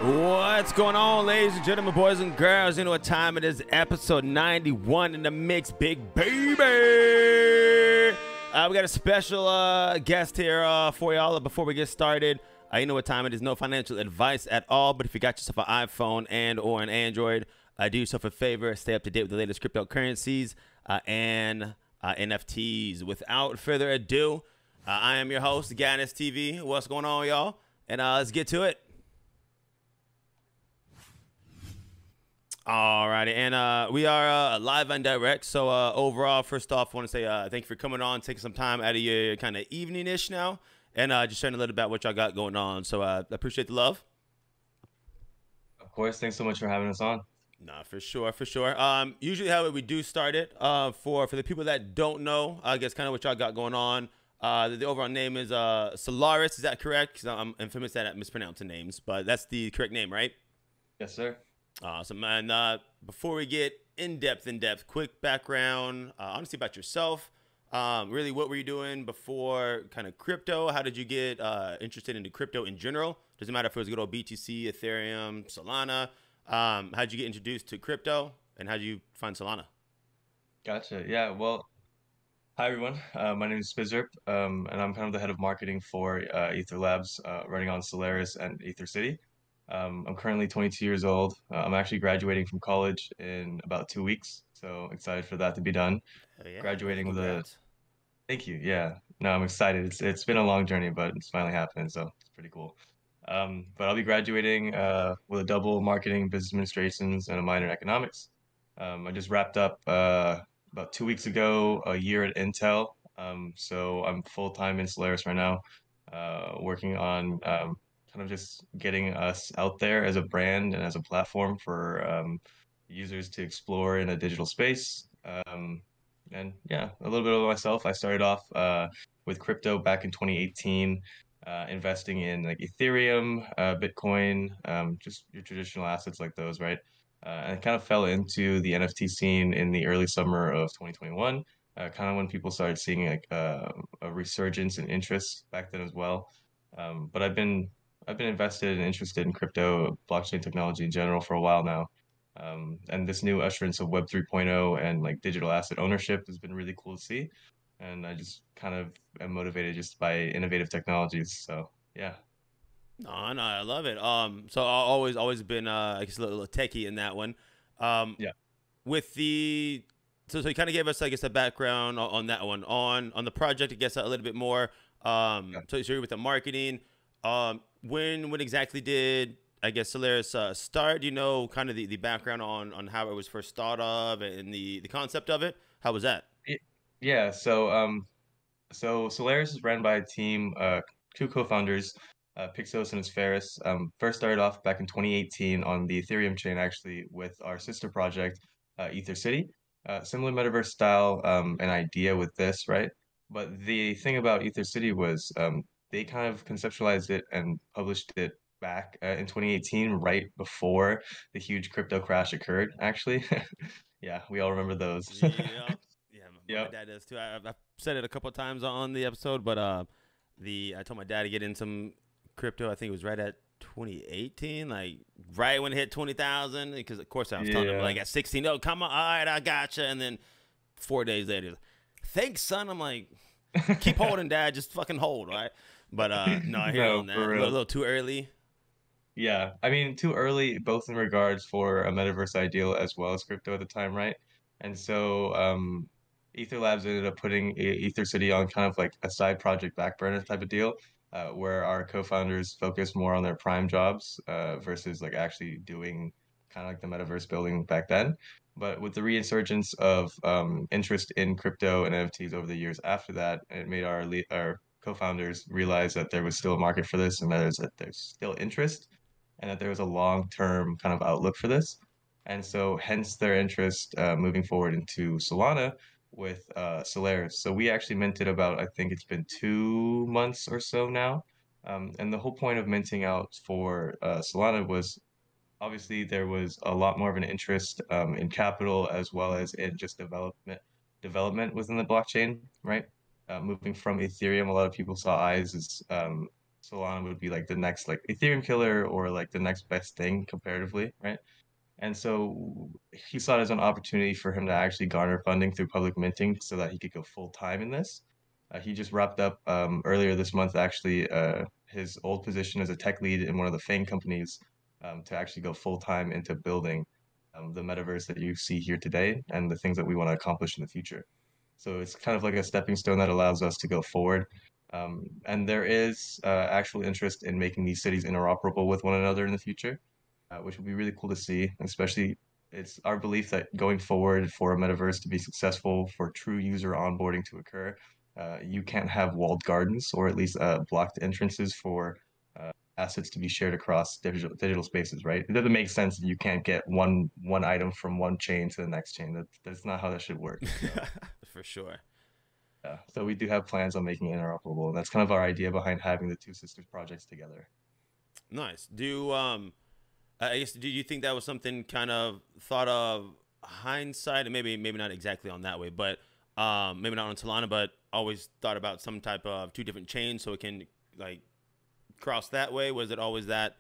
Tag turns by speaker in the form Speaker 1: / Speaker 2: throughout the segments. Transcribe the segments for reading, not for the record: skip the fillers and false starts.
Speaker 1: What's going on, ladies and gentlemen, boys and girls? You know what time it is? Episode 91 in the mix, big baby. We got a special guest here for y'all. Before we get started, you know what time it is? No financial advice at all, but if you got yourself an iPhone and or an Android, do yourself a favor, stay up to date with the latest cryptocurrencies and NFTs. Without further ado, I am your host, Ganis TV. What's going on, y'all? And let's get to it. Alrighty, and we are live and direct. So overall, first off, I want to say thank you for coming on, taking some time out of your kind of evening-ish now, and just sharing a little about what y'all got going on. So I appreciate the love.
Speaker 2: Of course, thanks so much for having us on.
Speaker 1: Nah, for sure, for sure. Usually how we do start it, for the people that don't know, I guess kind of what y'all got going on. The overall name is Solaris. Is that correct? Because I'm infamous at mispronouncing names, but that's the correct name, right?
Speaker 2: Yes, sir.
Speaker 1: Awesome. And before we get in depth, quick background, honestly, about yourself. Really, what were you doing before kind of crypto? How did you get interested into crypto in general? Doesn't matter if it was good old BTC, Ethereum, Solana. How'd you get introduced to crypto, and how'd you find Solana?
Speaker 2: Gotcha. Yeah, well, hi everyone. My name is Spizerp, and I'm kind of the head of marketing for Ether Labs, running on Solaris and Ether City. I'm currently 22 years old. I'm actually graduating from college in about 2 weeks, so excited for that to be done.
Speaker 1: Oh yeah, brother,
Speaker 2: Graduating with a
Speaker 1: congrats.
Speaker 2: thank you. Yeah, no, I'm excited. It's been a long journey, but it's finally happening, so it's pretty cool. But I'll be graduating with a double marketing, business administrations, and a minor in economics. I just wrapped up about 2 weeks ago a year at Intel. So I'm full time in Solaris right now, working on kind of just getting us out there as a brand and as a platform for users to explore in a digital space. And yeah, a little bit of myself. I started off with crypto back in 2018, investing in like Ethereum, Bitcoin, just your traditional assets like those, right? And kind of fell into the NFT scene in the early summer of 2021, kind of when people started seeing like a resurgence in interest back then as well. But I've been invested and interested in crypto, blockchain technology in general for a while now. And this new usherance of Web 3.0 and like digital asset ownership has been really cool to see. And I just kind of am motivated just by innovative technologies. So yeah,
Speaker 1: No, no, I love it. So I always been, I guess, a little techie in that one. Um,
Speaker 2: yeah,
Speaker 1: with the so you kind of gave us, I guess, a background on that one on the project. I guess a little bit more.
Speaker 2: yeah.
Speaker 1: So you're with the marketing. When exactly did, I guess, Solaris start? Do you know kind of the background on how it was first thought of and the concept of it? How was that?
Speaker 2: Y- Yeah, so Solaris is ran by a team, two co-founders, Pixos and Ferris. First started off back in 2018 on the Ethereum chain, actually, with our sister project, Ether City. Similar metaverse style, an idea with this, right? But the thing about Ether City was they kind of conceptualized it and published it back in 2018, right before the huge crypto crash occurred, actually. Yeah, we all remember those.
Speaker 1: Yeah, yeah, my
Speaker 2: Yep.
Speaker 1: dad does too. I've said it a couple of times on the episode, but the I told my dad to get in some crypto. I think it was right at 2018, like right when it hit 20,000. Because of course I was telling him
Speaker 2: Yeah.
Speaker 1: like at 16, oh come on, all right, I gotcha. And then 4 days later, thanks son. I'm like, keep holding, dad, just fucking hold, right? But no, I hear you
Speaker 2: No,
Speaker 1: on that.
Speaker 2: for
Speaker 1: A
Speaker 2: real.
Speaker 1: little too early.
Speaker 2: Yeah, I mean, too early, both in regards for a metaverse ideal as well as crypto at the time, right? And so, Ether Labs ended up putting Ether City on kind of like a side project back burner type of deal, where our co-founders focus more on their prime jobs, versus like actually doing kind of like the metaverse building back then. But with the resurgence of interest in crypto and NFTs over the years after that, it made our co-founders realize that there was still a market for this and there's still interest and that there was a long-term kind of outlook for this. And so hence their interest moving forward into Solana with Solaris. So we actually minted about, I think it's been 2 months or so now. And the whole point of minting out for Solana was obviously there was a lot more of an interest in capital as well as in just development within the blockchain, right? Moving from Ethereum, a lot of people saw eyes as Solana would be like the next like Ethereum killer or like the next best thing comparatively, right? And so he saw it as an opportunity for him to actually garner funding through public minting so that he could go full time in this. He just wrapped up earlier this month, actually, his old position as a tech lead in one of the FANG companies to actually go full time into building the metaverse that you see here today and the things that we want to accomplish in the future. So it's kind of like a stepping stone that allows us to go forward. And there is actual interest in making these cities interoperable with one another in the future, which would be really cool to see. Especially, it's our belief that going forward for a metaverse to be successful, for true user onboarding to occur, you can't have walled gardens or at least blocked entrances for assets to be shared across digital spaces, right? It doesn't make sense if you can't get one item from one chain to the next chain. That's not how that should work. So
Speaker 1: For sure.
Speaker 2: yeah, so we do have plans on making it interoperable, and that's kind of our idea behind having the two sisters projects together.
Speaker 1: Nice. I guess do you think that was something kind of thought of hindsight, and maybe not exactly on that way, but maybe not on Solana, but always thought about some type of two different chains so it can like cross that way? Was it always that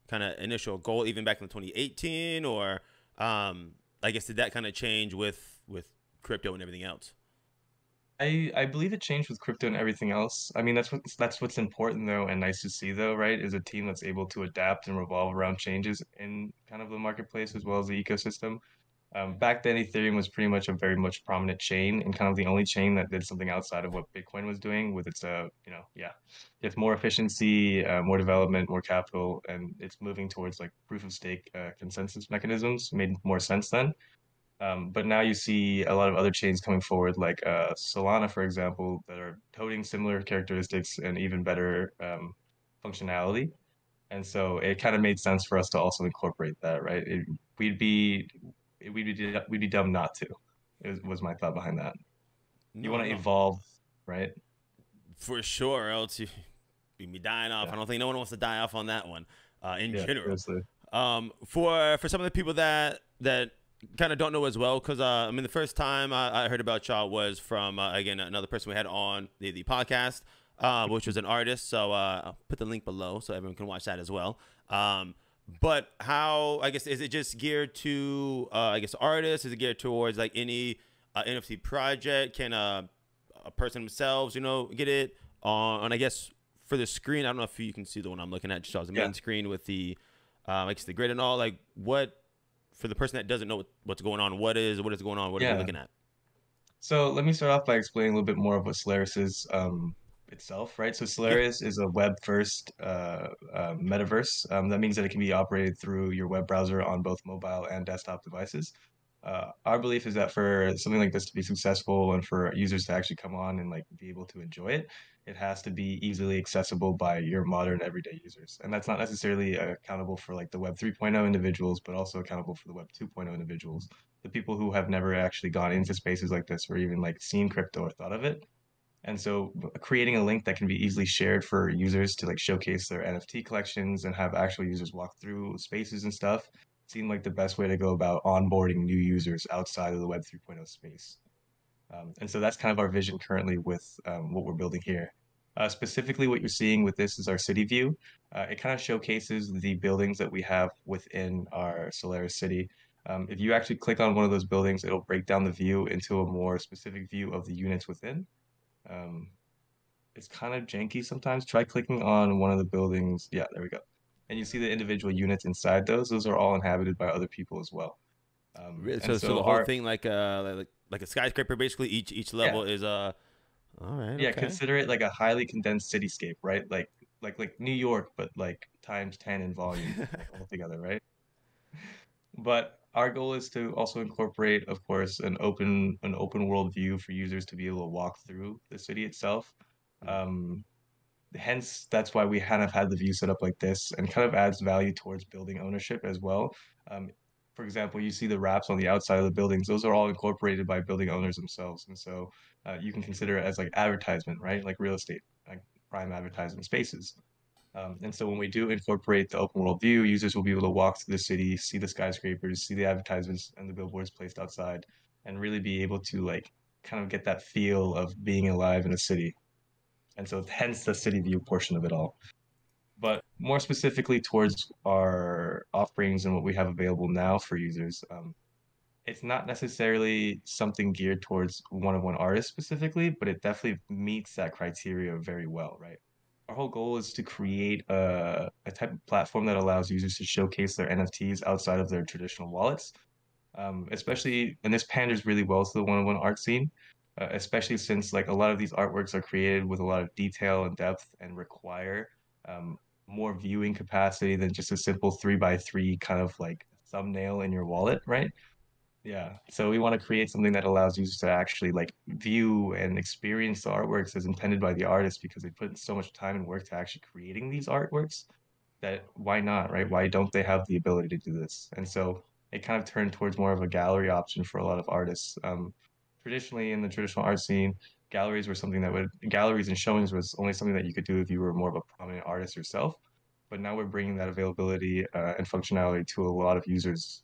Speaker 1: kind of initial goal, even back in 2018, or I guess did that kind of change with crypto and everything else?
Speaker 2: I believe it changed with crypto and everything else. I mean, that's what's important though, and nice to see though, right? Is a team that's able to adapt and revolve around changes in kind of the marketplace as well as the ecosystem. Back then, Ethereum was pretty much a very much prominent chain and kind of the only chain that did something outside of what Bitcoin was doing with its, yeah, just more efficiency, more development, more capital, and it's moving towards like proof of stake consensus mechanisms made more sense then. But now you see a lot of other chains coming forward, like Solana, for example, that are toting similar characteristics and even better functionality. And so it kind of made sense for us to also incorporate that, right? We'd be we'd be dumb not to. Was my thought behind that. You
Speaker 1: No,
Speaker 2: want to
Speaker 1: no,
Speaker 2: evolve, right?
Speaker 1: for sure. Or else you'd be dying off.
Speaker 2: Yeah,
Speaker 1: I don't think no one wants to die off on that one, in
Speaker 2: yeah,
Speaker 1: general.
Speaker 2: seriously.
Speaker 1: For some of the people that kind of don't know as well, because I mean the first time I heard about y'all was from again another person we had on the podcast, which was an artist. So I'll put the link below so everyone can watch that as well. But how, I guess, is it just geared to I guess artists? Is it geared towards like any NFT project? Can a person themselves, get it on I guess for the screen? I don't know if you can see the one I'm looking at. Just on the
Speaker 2: Yeah.
Speaker 1: main screen with the I guess the grid and all. Like what for the person that doesn't know what's going on? What is going on? What are we
Speaker 2: Yeah.
Speaker 1: looking at?
Speaker 2: So let me start off by explaining a little bit more of what Solaris is itself, right? So
Speaker 1: Yeah.
Speaker 2: Solaris is a web-first metaverse. That means that it can be operated through your web browser on both mobile and desktop devices. Our belief is that for something like this to be successful and for users to actually come on and like be able to enjoy it, it has to be easily accessible by your modern everyday users. And that's not necessarily accountable for like the Web 3.0 individuals, but also accountable for the Web 2.0 individuals, the people who have never actually gone into spaces like this or even like seen crypto or thought of it. And so creating a link that can be easily shared for users to like showcase their NFT collections and have actual users walk through spaces and stuff seemed like the best way to go about onboarding new users outside of the Web 3.0 space. And so that's kind of our vision currently with what we're building here. Specifically, what you're seeing with this is our city view. It kind of showcases the buildings that we have within our Solaris city. If you actually click on one of those buildings, it'll break down the view into a more specific view of the units within. Um, it's kind of janky sometimes. Try clicking on one of the buildings. Yeah, there we go. And you see the individual units inside those. Those are all inhabited by other people as well.
Speaker 1: Really?
Speaker 2: And
Speaker 1: So
Speaker 2: so
Speaker 1: the whole
Speaker 2: our
Speaker 1: thing like a skyscraper basically. Each
Speaker 2: yeah,
Speaker 1: level is all right.
Speaker 2: yeah,
Speaker 1: Okay.
Speaker 2: consider it like a highly condensed cityscape, right? Like New York, but like times 10 in volume, like altogether, right? But our goal is to also incorporate, of course, an open world view for users to be able to walk through the city itself. Um, Hence, that's why we kind of had the view set up like this and kind of adds value towards building ownership as well. Um, for example, you see the wraps on the outside of the buildings; those are all incorporated by building owners themselves, and so you can consider it as like advertisement, right? Like real estate, like prime advertisement spaces. And so when we do incorporate the open world view, users will be able to walk through the city, see the skyscrapers, see the advertisements and the billboards placed outside, and really be able to like kind of get that feel of being alive in a city. And so hence the city view portion of it all. But more specifically towards our offerings and what we have available now for users, it's not necessarily something geared towards one-on-one artists specifically, but it definitely meets that criteria very well, right? Our whole goal is to create a type of platform that allows users to showcase their NFTs outside of their traditional wallets,
Speaker 1: Nice.
Speaker 2: especially, and this panders really well to the one-on-one art scene, especially since like a lot of these artworks are created with a lot of detail and depth and require um, more viewing capacity than just a simple 3 by 3 kind of like thumbnail in your wallet, right? Yeah. So we want to create something that allows users to actually like view and experience the artworks as intended by the artist because they put so much time and work to actually creating these artworks that why not, right? Why don't they have the ability to do this? And so it kind of turned towards more of a gallery option for a lot of artists. Traditionally, in the traditional art scene, galleries and showings was only something that you could do if you were more of a prominent artist yourself. But now we're bringing that availability and functionality to a lot of users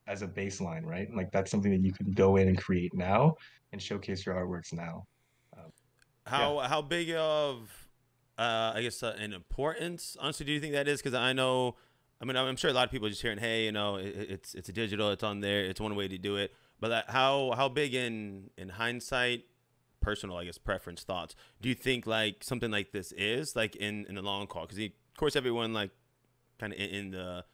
Speaker 2: as a baseline, right? Like that's something that you can go in and create now and showcase your artworks now. Um, yeah.
Speaker 1: How big of I guess an importance honestly do you think that is? Because I know, I mean, I'm sure a lot of people are just hearing, hey, you know, it's a digital, it's on there, it's one way to do it. But how big in hindsight, personal, I guess, preference, thoughts, do you think like something like this is like in the long call? Because of course everyone like kind of in the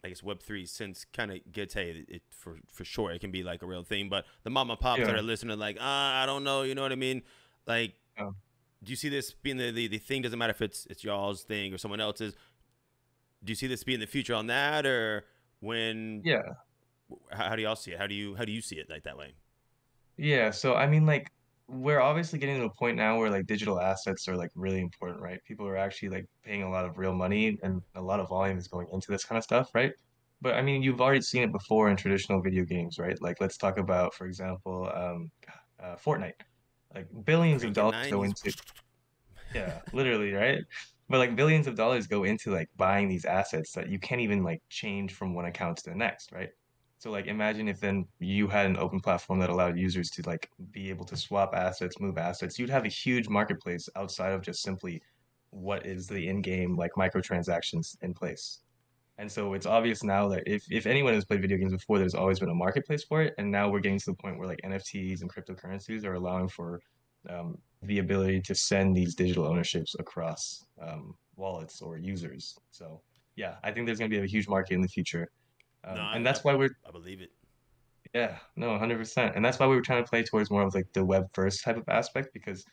Speaker 1: I guess Web3 since kind of gets, hey, it for sure it can be like a real thing, but the mom and pops that
Speaker 2: Yeah.
Speaker 1: are listening like, I don't know, you know what I mean? Like,
Speaker 2: Um,
Speaker 1: do you see this being the thing? Doesn't matter if it's y'all's thing or someone else's. Do you see this being the future on that, or when?
Speaker 2: yeah.
Speaker 1: How do y'all see it? How do you see it like that way?
Speaker 2: Yeah. So I mean like we're obviously getting to a point now where like digital assets are like really important, right? People are actually like paying a lot of real money and a lot of volume is going into this kind of stuff, right? But I mean, you've already seen it before in traditional video games, right? Like let's talk about, for example, Fortnite. Like billions of
Speaker 1: Cricket
Speaker 2: dollars go
Speaker 1: '90s.
Speaker 2: into Yeah, literally, right? But like billions of dollars go into like buying these assets that you can't even like change from one account to the next, right? So like imagine if then you had an open platform that allowed users to like be able to swap assets, move assets. You'd have a huge marketplace outside of just simply what is the in-game like microtransactions in place. And so it's obvious now that if anyone has played video games before, there's always been a marketplace for it. And now we're getting to the point where like NFTs and cryptocurrencies are allowing for the ability to send these digital ownerships across wallets or users. So yeah, I think there's going to be a huge market in the future.
Speaker 1: No,
Speaker 2: And that's why we're,
Speaker 1: I believe it.
Speaker 2: yeah, no, 100%. And that's why we were trying to play towards more of like the web first type of aspect because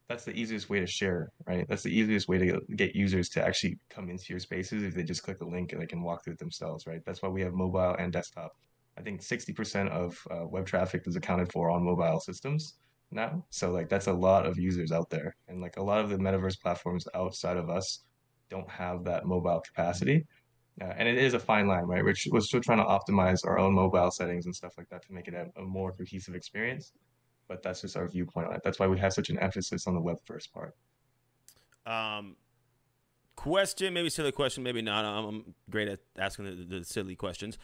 Speaker 2: that's the easiest way to share, right? That's the easiest way to get users to actually come into your spaces if they just click the link and they can walk through it themselves, right? That's why we have mobile and desktop. I think 60% of web traffic is accounted for on mobile systems now. So like that's a lot of users out there. And like a lot of the metaverse platforms outside of us don't have that mobile capacity. And it is a fine line, right? We're still trying to optimize our own mobile settings and stuff like that to make it a more cohesive experience, but that's just our viewpoint on it. That's why we have such an emphasis on the web first part.
Speaker 1: Um, Question, maybe silly question, maybe not. I'm great at asking the silly questions.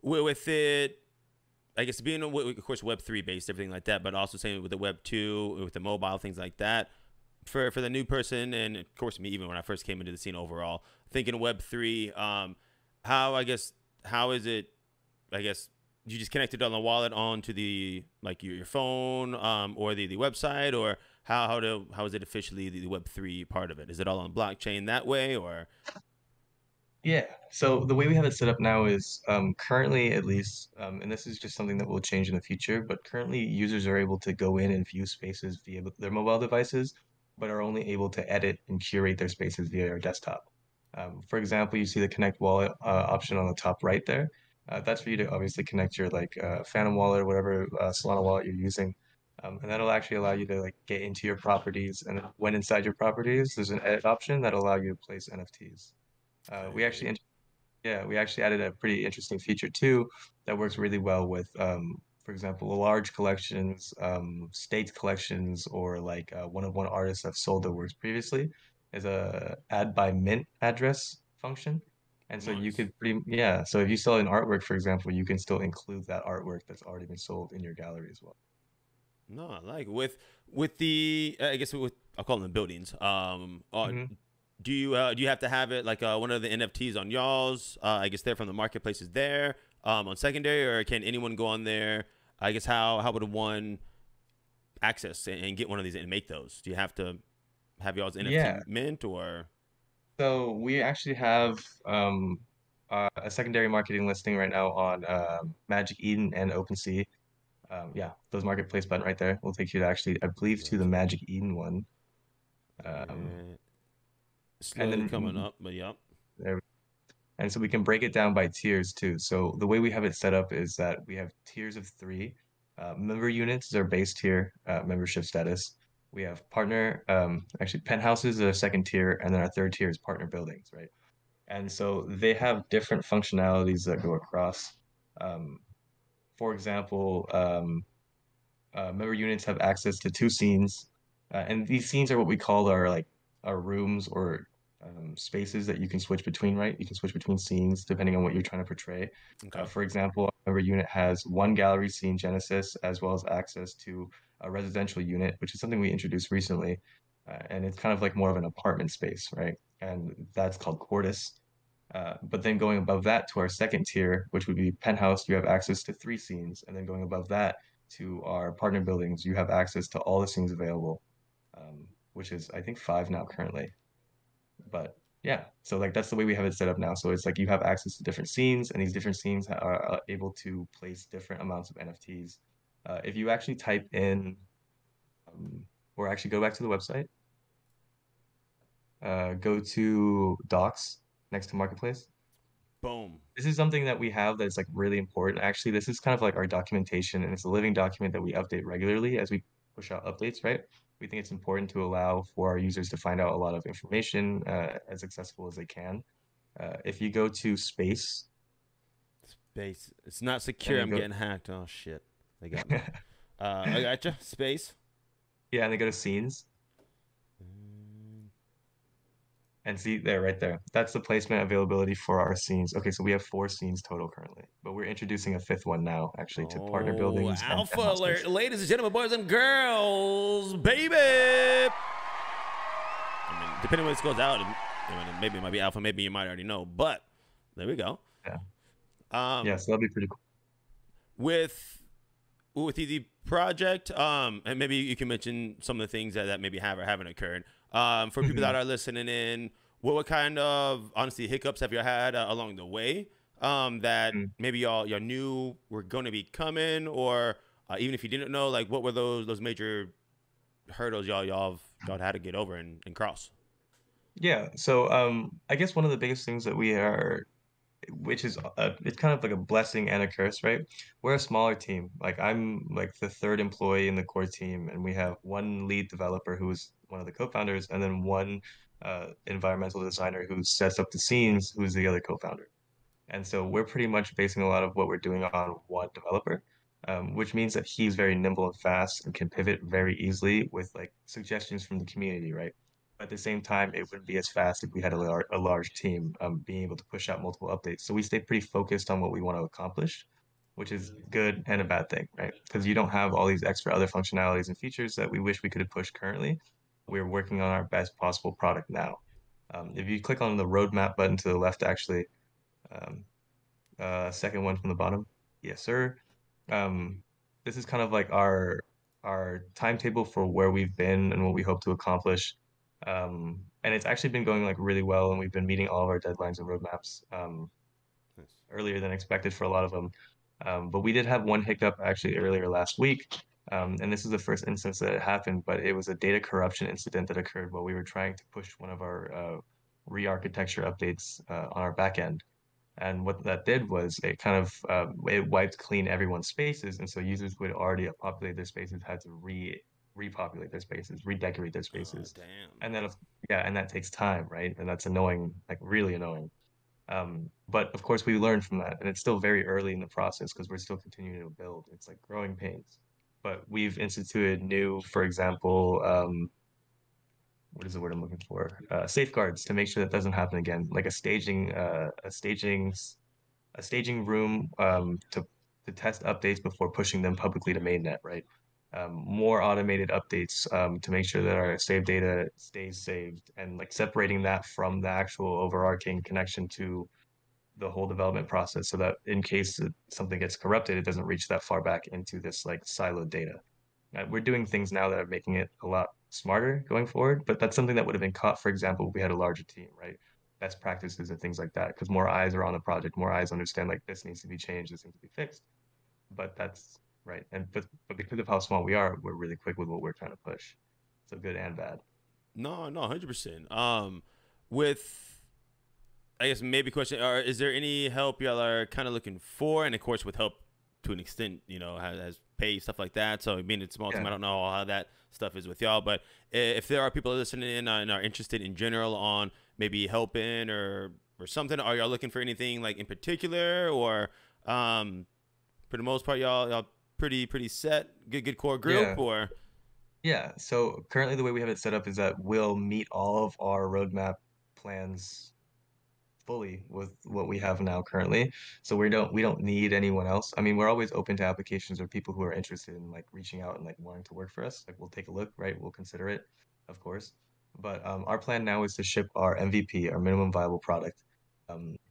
Speaker 1: With it, I guess being of course Web3 based, everything like that, but also saying with the Web2, with the mobile things like that, for the new person, and of course me, even when I first came into the scene overall, thinking Web3, how I guess how is it? I guess you just connected on the wallet onto the like your phone, or the website, or how is it officially the Web3 part of it? Is it all on blockchain that way, or
Speaker 2: Yeah. So the way we have it set up now is currently, at least, and this is just something that will change in the future, but currently users are able to go in and view spaces via their mobile devices, but are only able to edit and curate their spaces via their desktop. For example, you see the Connect Wallet option on the top right there. That's for you to obviously connect your like Phantom wallet or whatever Solana wallet you're using. And that'll actually allow you to like get into your properties. And then when inside your properties, there's an edit option that allow you to place NFTs. We
Speaker 1: okay,
Speaker 2: yeah, we actually added a pretty interesting feature too that works really well with, for example, large collections, state collections, or like one-of-one artists that have sold their works previously, is a add by mint address function. And so you
Speaker 1: nice.
Speaker 2: could yeah, so if you sell an artwork, for example, you can still include that artwork that's already been sold in your gallery as well.
Speaker 1: No, I like with the I guess with I'll call them buildings.
Speaker 2: Hmm.
Speaker 1: Do you have to have it like one of the NFTs on y'all's? I guess they're from the marketplaces there on secondary, or can anyone go on there? I guess how would one access and get one of these and make those? Do you have to have y'all's
Speaker 2: Yeah.
Speaker 1: NFT mint or?
Speaker 2: So we actually have a secondary marketing listing right now on Magic Eden and OpenSea. Yeah, those marketplace button right there will take you to actually, I
Speaker 1: I
Speaker 2: believe, to the
Speaker 1: got you.
Speaker 2: Magic Eden one. Um,
Speaker 1: Yeah,
Speaker 2: and
Speaker 1: slowly
Speaker 2: then
Speaker 1: coming up, but yep.
Speaker 2: there, and so we can break it down by tiers too. So the way we have it set up is that we have tiers of three. Member units is our base tier, membership status. We have partner, actually penthouses is our second tier, and then our third tier is partner buildings, right? And so they have different functionalities that go across. Um, for example, member units have access to two scenes, and these scenes are what we call our like our rooms or spaces that you can switch between. Right, you can switch between scenes depending on what you're trying to portray.
Speaker 1: Okay.
Speaker 2: For example, a member unit has one gallery scene Genesis as well as access to a residential unit, which is something we introduced recently, and it's kind of like more of an apartment space, right? And that's called Quartus. But then going above that to our second tier, which would be penthouse, you have access to three scenes. And then going above that to our partner buildings, you have access to all the scenes available, which is, I think, five now currently. But yeah, so like that's the way we have it set up now. So it's like you have access to different scenes, and these different scenes are able to place different amounts of NFTs. If you actually type in, um, or actually go back to the website, go to Docs next to Marketplace.
Speaker 1: Boom.
Speaker 2: This is something that we have that's like really important. Actually, this is kind of like our documentation, and it's a living document that we update regularly as we push out updates, right? We think it's important to allow for our users to find out a lot of information as accessible as they can. If you go to space
Speaker 1: Space. It's not
Speaker 2: and
Speaker 1: secure.
Speaker 2: then
Speaker 1: I'm
Speaker 2: go,
Speaker 1: getting hacked. Oh shit. They got me. I gotcha. Space.
Speaker 2: yeah, and then go to scenes
Speaker 1: Mm,
Speaker 2: and see there, right there. That's the placement availability for our scenes. Okay, so we have four scenes total currently, but we're introducing a fifth one now, actually, to partner
Speaker 1: Oh,
Speaker 2: buildings and
Speaker 1: alpha
Speaker 2: penthouses.
Speaker 1: alert, ladies and gentlemen, boys and girls, baby. I mean, depending when this goes out, maybe it might be alpha, maybe you might already know, but there we go.
Speaker 2: Yeah, yeah,
Speaker 1: Um,
Speaker 2: so that'll be pretty cool.
Speaker 1: with the project, and maybe you can mention some of the things that maybe have or haven't occurred. For people that
Speaker 2: Mhm.
Speaker 1: are listening in, what kind of honestly hiccups have you had along the way that
Speaker 2: Mm.
Speaker 1: maybe y'all knew were going to be coming, or even if you didn't know, like what were those major hurdles y'all had to get over and cross?
Speaker 2: Yeah, so I guess one of the biggest things that we are, which is it's kind of like a blessing and a curse, right? We're a smaller team. Like I'm like the third employee in the core team, and we have one lead developer who is one of the co-founders, and then one environmental designer who sets up the scenes, who's the other co-founder. And so we're pretty much basing a lot of what we're doing on one developer, which means that he's very nimble and fast and can pivot very easily with like suggestions from the community, right? At the same time, it wouldn't be as fast if we had a large team being able to push out multiple updates. So we stay pretty focused on what we want to accomplish, which is good and a bad thing, right? Because you don't have all these extra other functionalities and features that we wish we could have pushed currently. We're working on our best possible product now. If you click on the roadmap button to the left, actually, um, second one from the bottom. Yes, sir. Um, this is kind of like our timetable for where we've been and what we hope to accomplish. And it's actually been going like really well, and we've been meeting all of our deadlines and roadmaps
Speaker 1: Nice.
Speaker 2: earlier than expected for a lot of them. But we did have one hiccup actually earlier last week. And this is the first instance that it happened, but it was a data corruption incident that occurred while we were trying to push one of our re-architecture updates on our back end. And what that did was it kind of it wiped clean everyone's spaces, and so users who had already populated their spaces had to repopulate their spaces, redecorate their
Speaker 1: Oh
Speaker 2: spaces,
Speaker 1: damn.
Speaker 2: and then yeah, and that takes time, right? And that's annoying, like really annoying. But of course, we learned from that, and it's still very early in the process because we're still continuing to build. It's like growing pains. But we've instituted new, for example, what is the word I'm looking for? Safeguards to make sure that doesn't happen again, like a staging room to test updates before pushing them publicly to mainnet, right? more automated updates to make sure that our saved data stays saved, and like separating that from the actual overarching connection to the whole development process, so that in case something gets corrupted, it doesn't reach that far back into this like siloed data. We're doing things now that are making it a lot smarter going forward, but that's something that would have been caught, for example, if we had a larger team, right? Best practices and things like that, because more eyes are on the project, more eyes understand like this needs to be changed, this needs to be fixed. But that's right. And but because of how small we are, we're really quick with what we're trying to push. So good and bad.
Speaker 1: No, no, 100%. With I guess maybe question, or is there any help y'all are kind of looking for? And of course, with help to an extent, has pay stuff like that. So being a small team,
Speaker 2: Yeah.
Speaker 1: I don't know how that stuff is with y'all. But if there are people listening in and are interested in general on maybe helping or something, are y'all looking for anything like in particular, or for the most part, y'all pretty set, good core group,
Speaker 2: Yeah.
Speaker 1: or
Speaker 2: Yeah. So currently the way we have it set up is that we'll meet all of our roadmap plans fully with what we have now currently. So we don't need anyone else. I mean, we're always open to applications or people who are interested in like reaching out and like wanting to work for us. Like we'll take a look, right? We'll consider it, of course. But our plan now is to ship our MVP, our minimum viable product,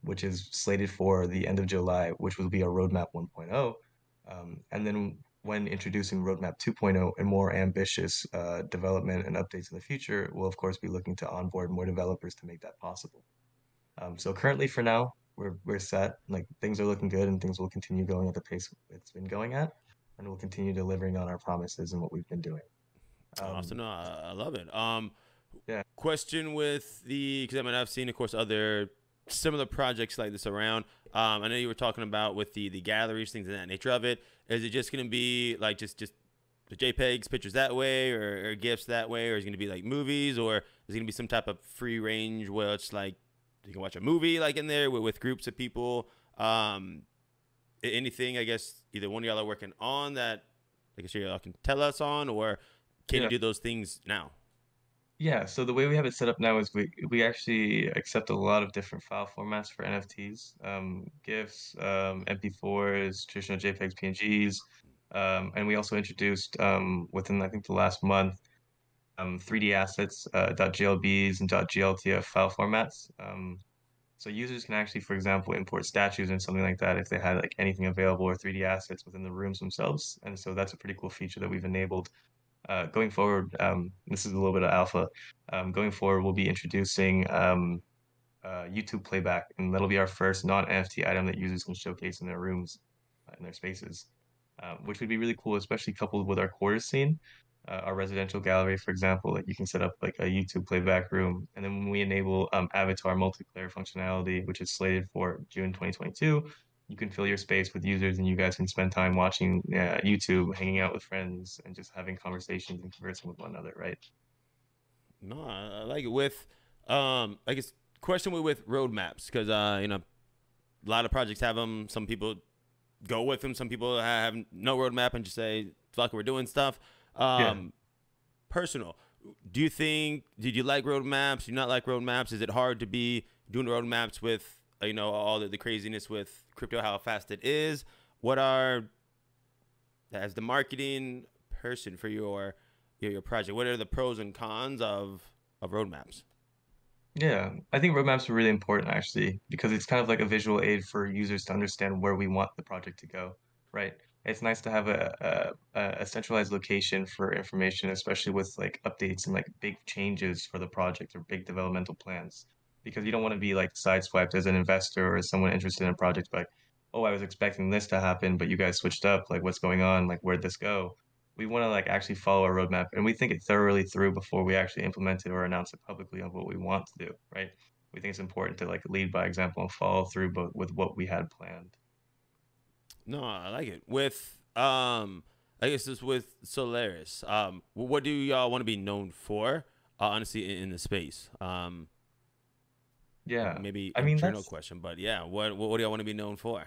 Speaker 2: which is slated for the end of July, which will be our roadmap 1.0. And then when introducing roadmap 2.0 and more ambitious development and updates in the future, we'll of course be looking to onboard more developers to make that possible. So currently, for now, we're set. Like things are looking good, and things will continue going at the pace it's been going at, and we'll continue delivering on our promises and what we've been doing.
Speaker 1: awesome.
Speaker 2: Um,
Speaker 1: No, I love it.
Speaker 2: yeah,
Speaker 1: Question with because I mean I've seen of course other similar projects like this around. I know you were talking about with the galleries, things of that nature of it. Is it just gonna be like just the JPEGs, pictures that way, or GIFs that way, or is it gonna be like movies, or is it gonna be some type of free range where it's like you can watch a movie like in there with groups of people? Anything I guess either one of y'all are working on that I guess y'all can tell us on, or can you
Speaker 2: yeah,
Speaker 1: do those things now?
Speaker 2: yeah. So the way we have it set up now is we actually accept a lot of different file formats for NFTs, GIFs, MP4s, traditional JPEGs, PNGs, and we also introduced within I think the last month 3D assets, .glbs and .gltf file formats. So users can actually, for example, import statues and something like that if they had like anything available or 3D assets within the rooms themselves. And so that's a pretty cool feature that we've enabled. Going forward, this is a little bit of alpha. Going forward, we'll be introducing YouTube playback, and that'll be our first non-NFT item that users can showcase in their rooms, in their spaces, which would be really cool, especially coupled with our quarter scene, our residential gallery, for example. Like you can set up like a YouTube playback room, and then when we enable avatar multiplayer functionality, which is slated for June 2022, you can fill your space with users, and you guys can spend time watching YouTube, hanging out with friends, and just having conversations and conversing with one another, right?
Speaker 1: No, I like it. With, I guess, question with roadmaps because a lot of projects have them. Some people go with them. Some people have no roadmap and just say, "Fuck, we're doing stuff."
Speaker 2: Yeah.
Speaker 1: Um, Personal. Do you think? Did you like roadmaps? Do you not like roadmaps? Is it hard to be doing roadmaps with all the craziness with crypto? How fast it is? What are as the marketing person for your project? What are the pros and cons of roadmaps?
Speaker 2: Yeah, I think roadmaps are really important actually because it's kind of like a visual aid for users to understand where we want the project to go, right? It's nice to have a centralized location for information, especially with like updates and like big changes for the project or big developmental plans, because you don't want to be like sideswiped as an investor or as someone interested in a project, like, oh, I was expecting this to happen, but you guys switched up. Like, what's going on? Like, where'd this go? We want to like actually follow our roadmap and we think it thoroughly through before we actually implement it or announce it publicly of what we want to do, right? We think it's important to like lead by example and follow through but with what we had planned.
Speaker 1: No, I like it. With I guess it's with Solaris. What do y'all want to be known for? Honestly, in the space.
Speaker 2: Yeah.
Speaker 1: Maybe
Speaker 2: I
Speaker 1: a
Speaker 2: mean
Speaker 1: general
Speaker 2: that's
Speaker 1: question, but yeah, what do y'all want to be known for?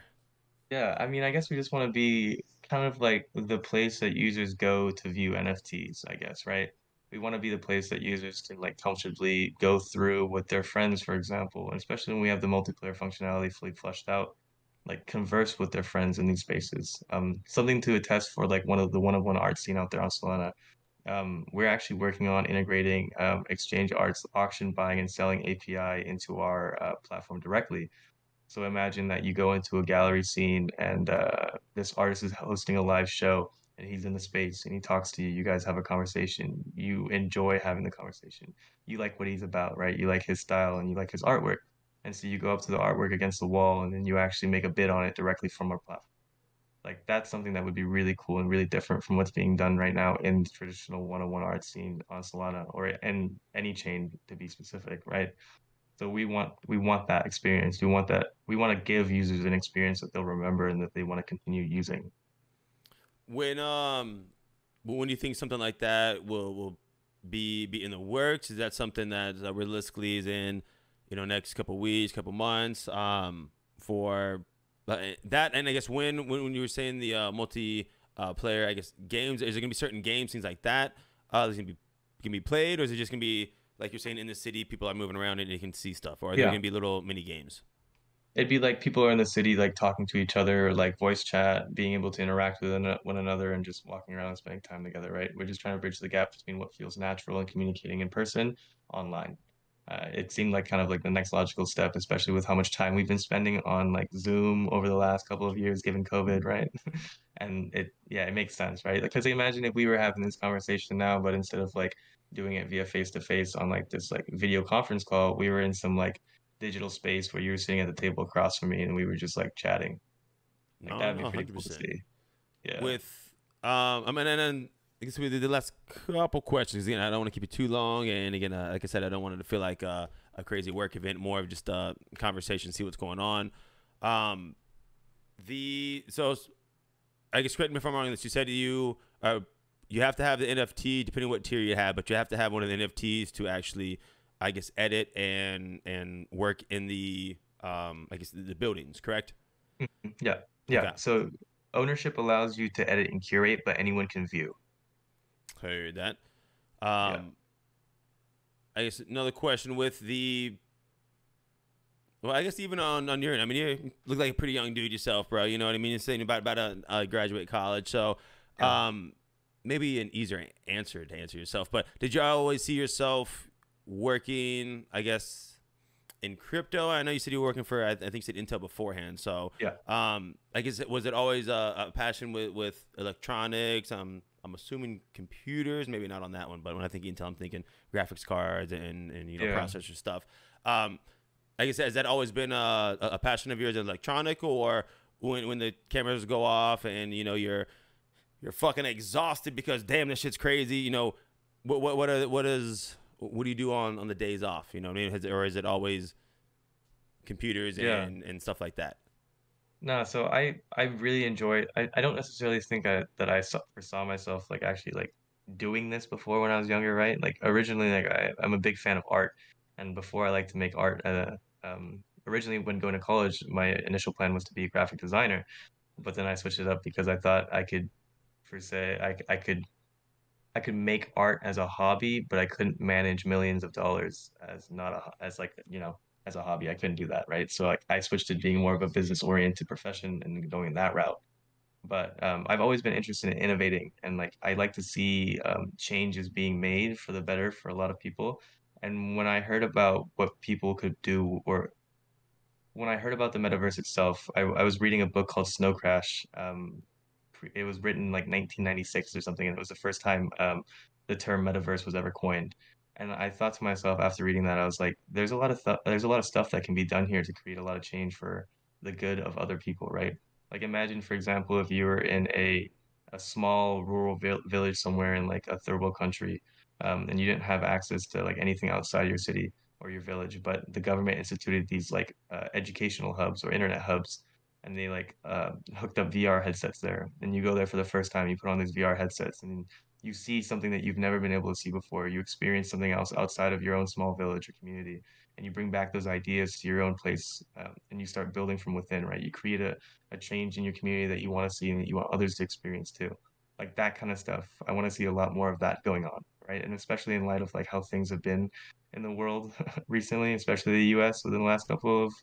Speaker 2: yeah, I mean I guess we just want to be kind of like the place that users go to view NFTs, I guess, right? We want to be the place that users can like comfortably go through with their friends, for example, and especially when we have the multiplayer functionality fully fleshed out. like converse with their friends in these spaces. Something to attest for like one-of-one art scene out there on Solana. We're actually working on integrating Exchange Art's auction buying and selling API into our platform directly. So imagine that you go into a gallery scene and this artist is hosting a live show and he's in the space and he talks to you. You guys have a conversation. You enjoy having the conversation. You like what he's about, right? You like his style and you like his artwork. And so you go up to the artwork against the wall and then you actually make a bid on it directly from our platform. Like that's something that would be really cool and really different from what's being done right now in the traditional one-on-one art scene on Solana or in any chain to be specific, right? So we want that experience. We want to give users an experience that they'll remember and that they want to continue using.
Speaker 1: When when do you think something like that will be in the works? Is that something that realistically is in next couple weeks, couple months for that? And I guess when you were saying the multi player, I guess games, is there gonna be certain games, things like that that's gonna be can be played, or is it just gonna be like you're saying in the city, people are moving around and you can see stuff, or are there
Speaker 2: Yeah.
Speaker 1: gonna be little mini games?
Speaker 2: It'd be like people are in the city, like talking to each other, like voice chat, being able to interact with one another, and just walking around and spending time together, right? We're just trying to bridge the gap between what feels natural and communicating in person online. It seemed like kind of like the next logical step, especially with how much time we've been spending on like Zoom over the last couple of years, given COVID, right? And yeah, it makes sense, right? Because imagine if we were having this conversation now, but instead of like doing it via face to face on like this like video conference call, we were in some like digital space where you were sitting at the table across from me and we were just like chatting. Like
Speaker 1: No,
Speaker 2: that'd be
Speaker 1: no,
Speaker 2: pretty
Speaker 1: hundred
Speaker 2: cool to
Speaker 1: percent.
Speaker 2: see. Yeah.
Speaker 1: With I mean, and then I guess we did the last couple questions. Again, I don't want to keep it too long, and again, like I said, I don't want it to feel like a crazy work event. More of just a conversation, see what's going on. Um, the so I guess correct me if I'm wrong. That you said you have to have the NFT depending on what tier you have, but you have to have one of the NFTs to actually, I guess, edit and work in the I guess the buildings. Correct?
Speaker 2: Yeah. Yeah.
Speaker 1: Okay,
Speaker 2: So ownership allows you to edit and curate, but anyone can view.
Speaker 1: heard that.
Speaker 2: Yeah.
Speaker 1: Um, I guess another question with the well, I guess even on your end, I mean, you look like a pretty young dude yourself, bro. You know what I mean? You're saying about a graduate college, so
Speaker 2: Yeah.
Speaker 1: um, maybe an easier answer to answer yourself. But did you always see yourself working? I guess in crypto. I know you said you were working for I think you said Intel beforehand. So
Speaker 2: Yeah.
Speaker 1: I guess was it always a passion with electronics? I'm assuming computers, maybe not on that one, but when I think Intel, I'm thinking graphics cards and
Speaker 2: Yeah.
Speaker 1: processor stuff. Um, I guess has that always been a passion of yours, electronic, or when the cameras go off and you're fucking exhausted because damn this shit's crazy. What do you do on the days off? You know what I mean? Or is it always computers
Speaker 2: Yeah.
Speaker 1: and stuff like that?
Speaker 2: No, so I really enjoy I don't necessarily think that I saw myself like actually like doing this before when I was younger, right? Like originally like I'm a big fan of art and before I like to make art originally when going to college my initial plan was to be a graphic designer, but then I switched it up because I thought I could per se I could make art as a hobby, but I couldn't manage millions of dollars as not as like, as a hobby. I couldn't do that, right? So like I switched to being more of a business oriented profession and going that route. But I've always been interested in innovating and like I like to see changes being made for the better for a lot of people. And when I heard about what people could do or when I heard about the metaverse itself, I was reading a book called Snow Crash. It was written like 1996 or something, and it was the first time the term metaverse was ever coined. And I thought to myself after reading that, I was like, there's a lot of stuff that can be done here to create a lot of change for the good of other people, right? Like imagine, for example, if you were in a small rural village somewhere in like a third world country, and you didn't have access to like anything outside your city or your village, but the government instituted these like educational hubs or internet hubs, and they like hooked up VR headsets there. And you go there for the first time, you put on these VR headsets, and you see something that you've never been able to see before. You experience something else outside of your own small village or community, and you bring back those ideas to your own place, and you start building from within, right? You create a change in your community that you want to see and that you want others to experience too. Like that kind of stuff. I want to see a lot more of that going on, right? And especially in light of like how things have been in the world recently, especially the US within the last couple of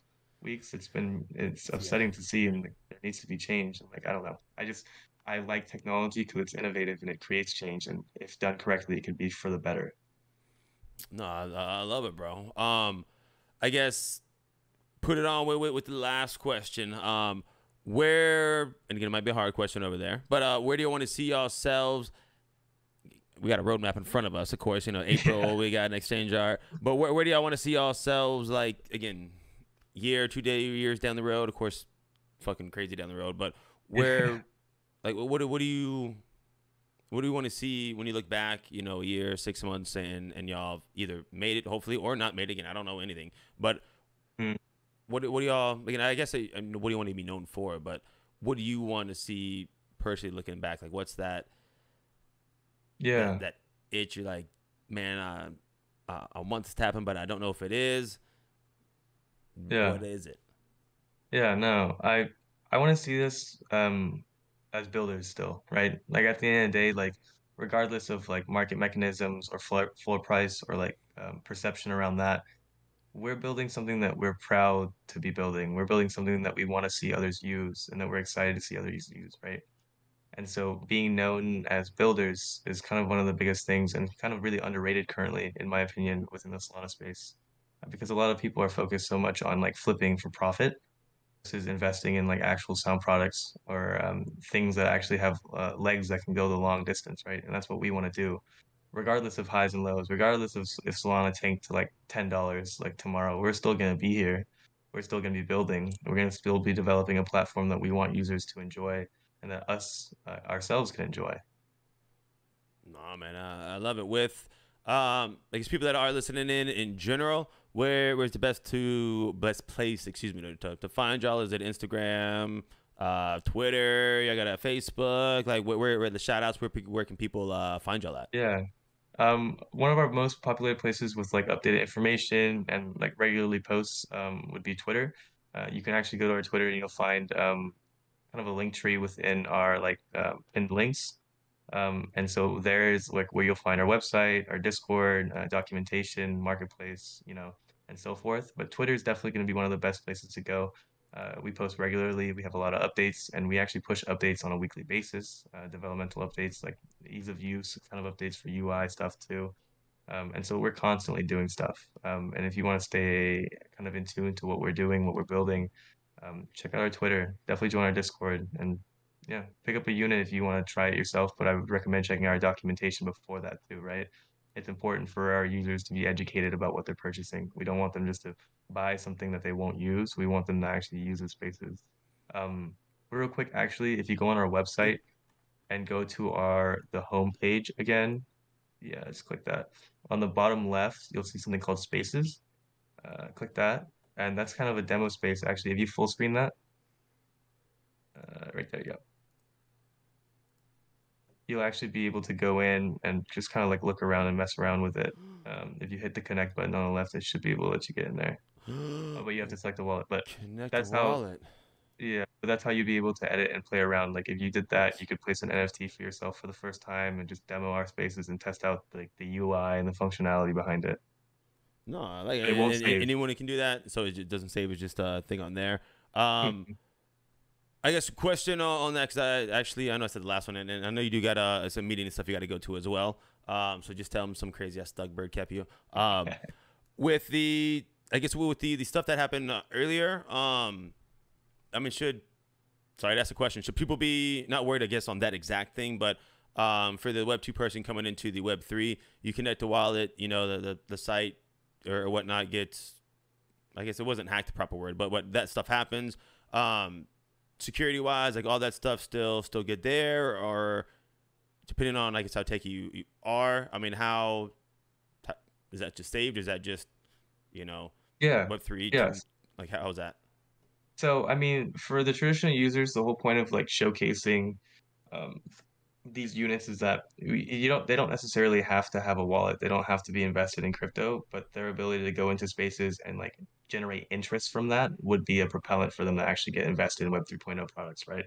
Speaker 2: weeks. It's
Speaker 1: Yeah.
Speaker 2: upsetting to see, and like, there needs to be change. And like I don't know, I like technology because it's innovative and it creates change, and if done correctly, it could be for the better.
Speaker 1: No, I love it, bro. I guess put it on with the last question. Where, and again, it might be a hard question over there, but where do you want to see yourselves? We got a roadmap in front of us, of course. You know,
Speaker 2: Yeah,
Speaker 1: April, we got an exchange art. But where do y'all want to see yourselves, like, again, year, 2 years down the road? Of course, fucking crazy down the road. But
Speaker 2: yeah,
Speaker 1: where, like, what do you want to see when you look back, you know, a year, 6 months, and y'all either made it, hopefully, or not made it again? I don't know anything. But
Speaker 2: Mm,
Speaker 1: what do y'all, again, I guess, I mean, what do you want to be known for? But what do you want to see personally looking back? Like, what's
Speaker 2: yeah,
Speaker 1: that itch? You're like, man, I want this to happen, but I don't know if it is.
Speaker 2: yeah.
Speaker 1: What is it?
Speaker 2: Yeah, no, I want to see this as builders still, right? Like at the end of the day, like regardless of like market mechanisms or floor price or like perception around that, we're building something that we're proud to be building. We're building something that we want to see others use and that we're excited to see others use, right? And so being known as builders is kind of one of the biggest things and kind of really underrated currently, in my opinion, within the Solana space. Because a lot of people are focused so much on like flipping for profit versus investing in like actual sound products or things that actually have legs that can go the long distance, right? And that's what we want to do, regardless of highs and lows, regardless of if Solana tanked to like $10 like tomorrow, we're still going to be here. We're still going to be building. We're going to still be developing a platform that we want users to enjoy and that us ourselves can enjoy.
Speaker 1: No, man, I love it. With I guess people that are listening in general, where's the best place, excuse me, to find y'all? Is it Instagram, Twitter? Y'all got a Facebook? Like where the shout outs? Where can people find y'all at?
Speaker 2: Yeah. One of our most popular places with like updated information and like regularly posts would be Twitter. You can actually go to our Twitter and you'll find kind of a link tree within our like pinned links. And so there's like where you'll find our website, our Discord, documentation, marketplace, and so forth. But Twitter is definitely going to be one of the best places to go. We post regularly. We have a lot of updates, and we actually push updates on a weekly basis, developmental updates like ease of use kind of updates for UI stuff too. And so we're constantly doing stuff. And if you want to stay kind of in tune to what we're doing, what we're building, check out our Twitter. Definitely join our Discord and yeah, pick up a unit if you want to try it yourself. But I would recommend checking our documentation before that too, right? It's important for our users to be educated about what they're purchasing. We don't want them just to buy something that they won't use. We want them to actually use the spaces. Um, Real quick, actually, if you go on our
Speaker 1: Yeah.
Speaker 2: website and go to the home page again, yeah, just click that. On the bottom left, you'll see something called Spaces. Click that, and that's kind of a demo space. Actually, if you full screen that, right there, yeah, you'll actually be able to go in and just kind of like look around and mess around with it. If you hit the connect button on the left, it should be able to let you get in there. Oh, but you have to select the wallet. But
Speaker 1: Connect a
Speaker 2: that's how,
Speaker 1: wallet.
Speaker 2: yeah, but that's how you'd be able to edit and play around. Like if you did that, you
Speaker 1: Nice.
Speaker 2: could place an NFT for yourself for the first time and just demo our spaces and test out like the UI and the functionality behind it.
Speaker 1: No, like
Speaker 2: But it won't
Speaker 1: and
Speaker 2: save.
Speaker 1: anyone can do that. So it doesn't save. It's just a thing on there. Um, I guess a question on that because I know I said the last one, and I know you do got some meeting and stuff you got to go to as well. So just tell them some crazy ass thug bird kept you. With the I guess with the stuff that happened earlier. I mean, sorry to ask the question. Should people be not worried? I guess on that exact thing, but for the Web 2 person coming into the Web 3, you connect the wallet. You know the site or whatnot gets. I guess it wasn't hacked the proper word, but what that stuff happens. Security wise, like all that stuff still good there, or depending on I guess how techy you are. I mean, how is that just saved? Is that just you know
Speaker 2: Yeah,
Speaker 1: Web3
Speaker 2: yes.
Speaker 1: like how's that?
Speaker 2: So, I mean, for the traditional users, the whole point of like showcasing um, these units is that they don't necessarily have to have a wallet. They don't have to be invested in crypto, but their ability to go into spaces and like generate interest from that would be a propellant for them to actually get invested in Web 3.0 products, right?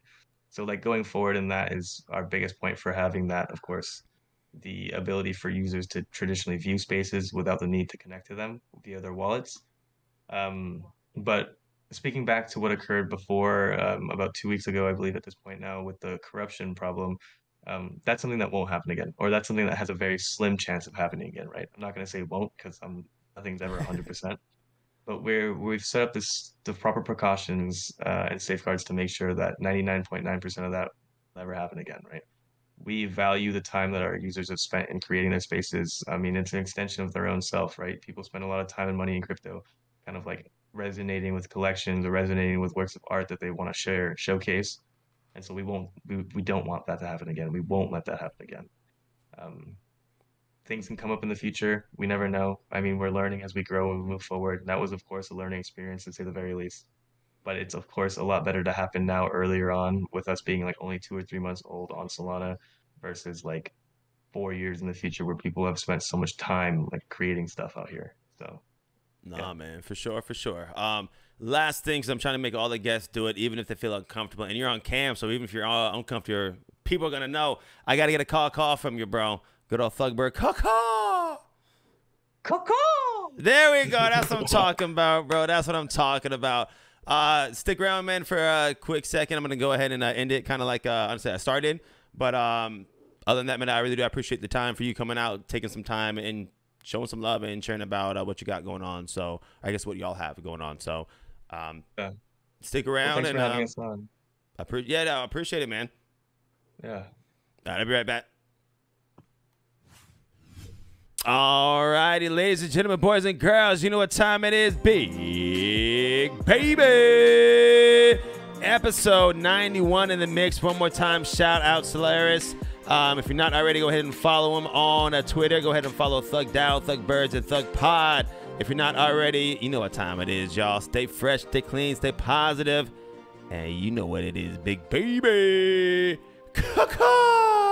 Speaker 2: So like going forward, and that is our biggest point for having that, of course, the ability for users to traditionally view spaces without the need to connect to them via their wallets. But speaking back to what occurred before, about 2 weeks ago, I believe at this point now, with the corruption problem, that's something that won't happen again, or that's something that has a very slim chance of happening again, right? I'm not going to say won't because nothing's ever 100%, but we've set up the proper precautions and safeguards to make sure that 99.9% of that will never happen again, right? We value the time that our users have spent in creating their spaces. I mean, it's an extension of their own self, right? People spend a lot of time and money in crypto, kind of like resonating with collections or resonating with works of art that they want to share, showcase. And so we don't want that to happen again. We won't let that happen again. Um, Things can come up in the future. We never know. I mean, we're learning as we grow and we move forward. That was, of course, a learning experience to say the very least. But it's, of course, a lot better to happen now earlier on with us being like only 2 or 3 months old on Solana versus like 4 years in the future where people have spent so much time like creating stuff out here. So,
Speaker 1: Nah,
Speaker 2: yeah.
Speaker 1: man, for sure, for sure. Last thing, 'cause I'm trying to make all the guests do it, even if they feel uncomfortable. And you're on cam, so even if you're uncomfortable, people are gonna know. I gotta get a call from you, bro. Good old Thugbird. Call.
Speaker 2: Coco!
Speaker 1: There we go. That's what I'm talking about, bro. That's what I'm talking about. Stick around, man, for a quick second. I'm gonna go ahead and end it, kind of like honestly I started. But other than that, man, I really do appreciate the time for you coming out, taking some time and showing some love and sharing about what you got going on. So I guess what y'all have going on. So
Speaker 2: Yeah.
Speaker 1: stick
Speaker 2: Well,
Speaker 1: around
Speaker 2: thanks
Speaker 1: and
Speaker 2: for having us on.
Speaker 1: I appreciate it, man.
Speaker 2: Yeah.
Speaker 1: All right, I'll be right back. All righty, ladies and gentlemen, boys and girls, you know what time it is, big baby. Episode 91 in the mix. One more time, shout out Solaris. If you're not already, go ahead and follow him on Twitter. Go ahead and follow Thug Dow, Thug Birds, and Thug Pod. If you're not already, you know what time it is, y'all. Stay fresh, stay clean, stay positive, and you know what it is, big baby. Caw-caw.